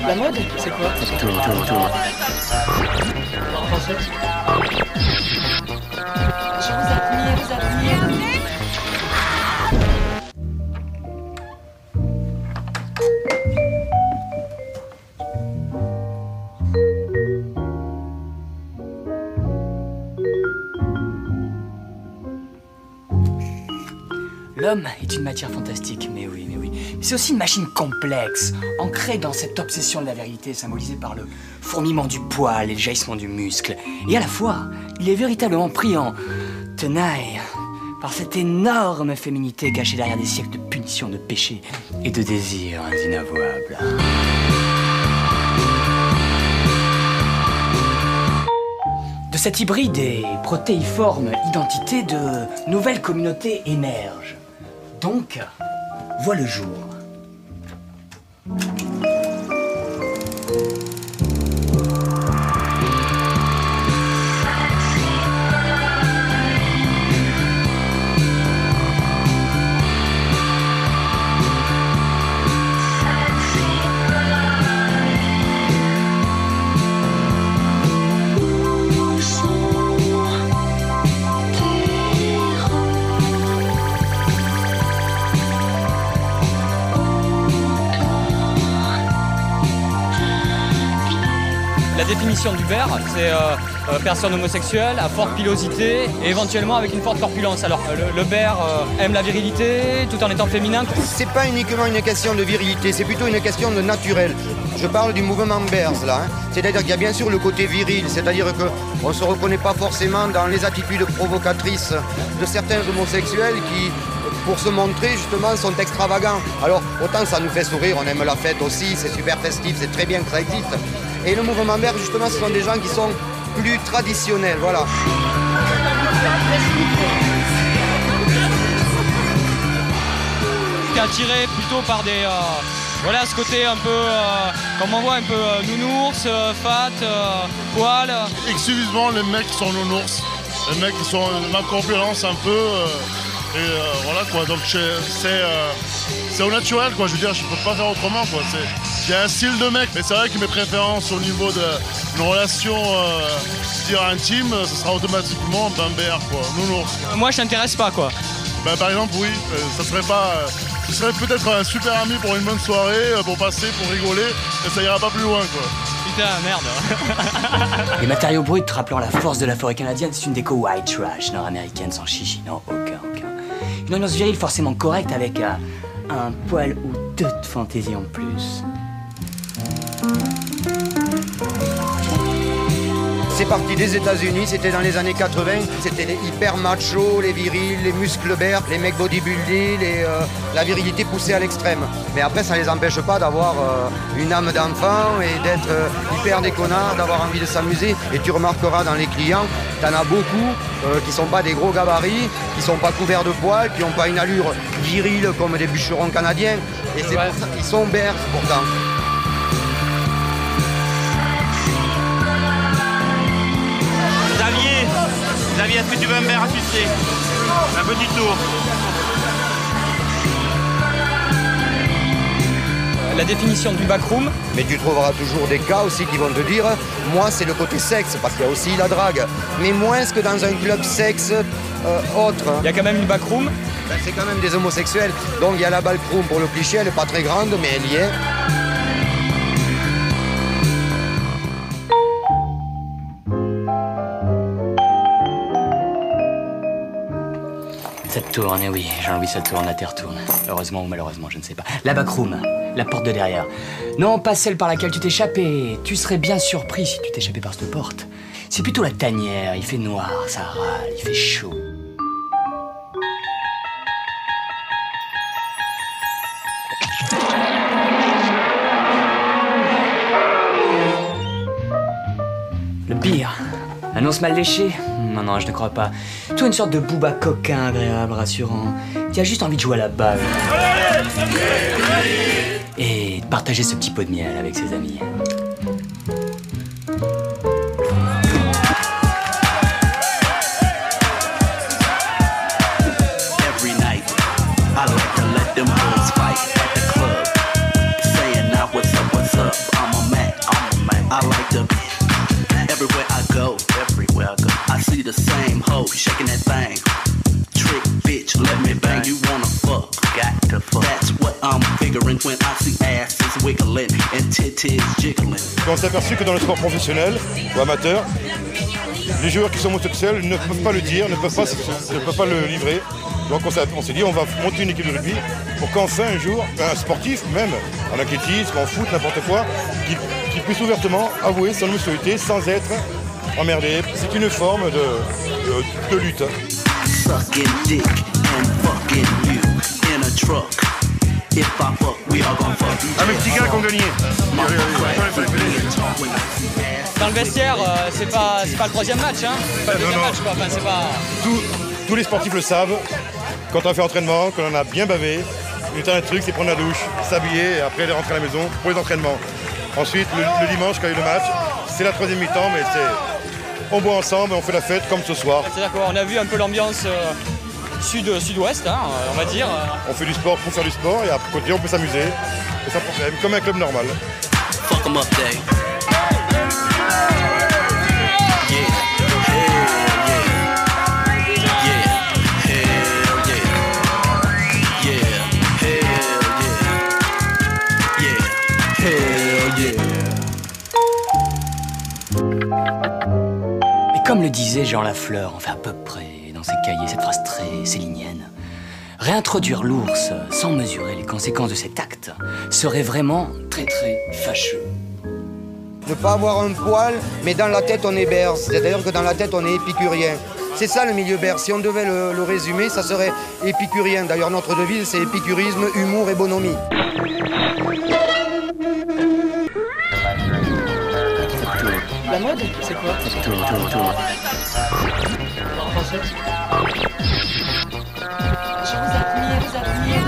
La mode, c'est quoi? Je vous admire. L'homme est une matière fantastique, mais oui. C'est aussi une machine complexe, ancrée dans cette obsession de la vérité, symbolisée par le fourmillement du poil et le jaillissement du muscle. Et à la fois, il est véritablement pris en tenaille par cette énorme féminité cachée derrière des siècles de punition, de péché et de désirs inavouables. De cette hybride et protéiforme identité, de nouvelles communautés émergent. Donc, voit le jour. La définition d'Uber, c'est personne homosexuelle, à forte pilosité et éventuellement avec une forte corpulence. Alors le bear aime la virilité tout en étant féminin. C'est pas uniquement une question de virilité, c'est plutôt une question de naturel. Je parle du mouvement Bears là, hein. C'est-à-dire qu'il y a bien sûr le côté viril, c'est-à-dire qu'on ne se reconnaît pas forcément dans les attitudes provocatrices de certains homosexuels qui, pour se montrer justement, sont extravagants. Alors autant ça nous fait sourire, on aime la fête aussi, c'est super festif, c'est très bien que ça existe. Et le mouvement Bears justement, ce sont des gens qui sont plus traditionnels, voilà. Attiré plutôt par des voilà, ce côté un peu comme on voit un peu nounours, fat, poil. Exclusivement les mecs qui sont nounours, les mecs qui sont ma corpulence un peu voilà quoi, donc c'est au naturel quoi, je veux dire, je peux pas faire autrement quoi. Il y a un style de mec, mais c'est vrai que mes préférences au niveau d'une relation intime, ce sera automatiquement BR quoi, nounours. Moi je t'intéresse pas quoi. Ben, par exemple oui, ça serait pas. Ce serait peut-être un super ami pour une bonne soirée, pour passer, pour rigoler, mais ça ira pas plus loin quoi. Putain, merde. Les matériaux bruts rappelant la force de la forêt canadienne, c'est une déco white trash nord-américaine sans chichi, non, aucun. Une ambiance virile forcément correcte avec un poil ou deux de fantaisie en plus. C'est parti des États-Unis, c'était dans les années 80, c'était les hyper machos, les virils, les muscles verts, les mecs bodybuildés, la virilité poussée à l'extrême. Mais après, ça les empêche pas d'avoir une âme d'enfant et d'être hyper des connards, d'avoir envie de s'amuser. Et tu remarqueras dans les clients, t'en as beaucoup qui sont pas des gros gabarits, qui sont pas couverts de poils, qui n'ont pas une allure virile comme des bûcherons canadiens. Et c'est pour ça qu'ils sont bears pourtant. Xavier, est-ce que tu veux me faire un succès? Un petit tour. La définition du backroom. Mais tu trouveras toujours des cas aussi qui vont te dire, moi c'est le côté sexe, parce qu'il y a aussi la drague. Mais moins que dans un club sexe autre. Il y a quand même une backroom. Ben, c'est quand même des homosexuels. Donc il y a la backroom pour le cliché, elle n'est pas très grande, mais elle y est. Ça tourne, et oui, Jean-Louis, ça tourne, la terre tourne. Heureusement ou malheureusement, je ne sais pas. La backroom, la porte de derrière. Non, pas celle par laquelle tu t'es échappé. Tu serais bien surpris si tu t'échappais par cette porte. C'est plutôt la tanière, il fait noir, ça râle, il fait chaud. Le pire, annonce mal léchée. Non, je ne crois pas. Toi, une sorte de booba coquin, agréable, rassurant. Tu as juste envie de jouer à la balle. Et de partager ce petit pot de miel avec ses amis. the same hoe, you shaking that thing. Trick bitch, let me bang, you wanna fuck. Got to fuck. That's what I'm figuring when I see asses wiggling and titties jiggling. On s'est aperçu que dans le sport professionnel ou amateur, les joueurs qui sont homosexuels ne peuvent pas le dire, ne peuvent pas le livrer. Donc on s'est dit on va monter une équipe de rugby pour qu'enfin un jour, un sportif même, en athlétisme, en foot, n'importe quoi, qui puisse ouvertement avouer son homosexualité sans être emmerdé. C'est une forme de lutte. Sucking dick and fucking you in a truck. If I fuck, we all gon' fuck. Un Mexicain qui ont gagné. Dans le vestiaire, c'est pas le troisième match, hein. Pas le deuxième match, quoi. Enfin, c'est pas... Tous les sportifs le savent. Quand on fait entraînement, quand on a bien bavé, le dernier truc, c'est prendre la douche, s'habiller et après aller rentrer à la maison pour les entraînements. Ensuite, le dimanche, quand il y a le match, c'est la troisième mi-temps, mais on boit ensemble, on fait la fête comme ce soir. C'est-à-dire qu'on a vu un peu l'ambiance sud-ouest, hein, on va dire. On fait du sport pour faire du sport et à côté, on peut s'amuser, et sans problème, comme un club normal. Fuck 'em up day. Et comme le disait Jean Lafleur, enfin à peu près, dans ses cahiers, cette phrase très célinienne, réintroduire l'ours sans mesurer les conséquences de cet acte serait vraiment très très fâcheux. Ne pas avoir un poil, mais dans la tête on est berse, c'est-à-dire que dans la tête on est épicurien. C'est ça le milieu berse, si on devait le résumer, ça serait épicurien. D'ailleurs notre devise c'est épicurisme, humour et bonhomie. La mode, c'est quoi? Je vous admire,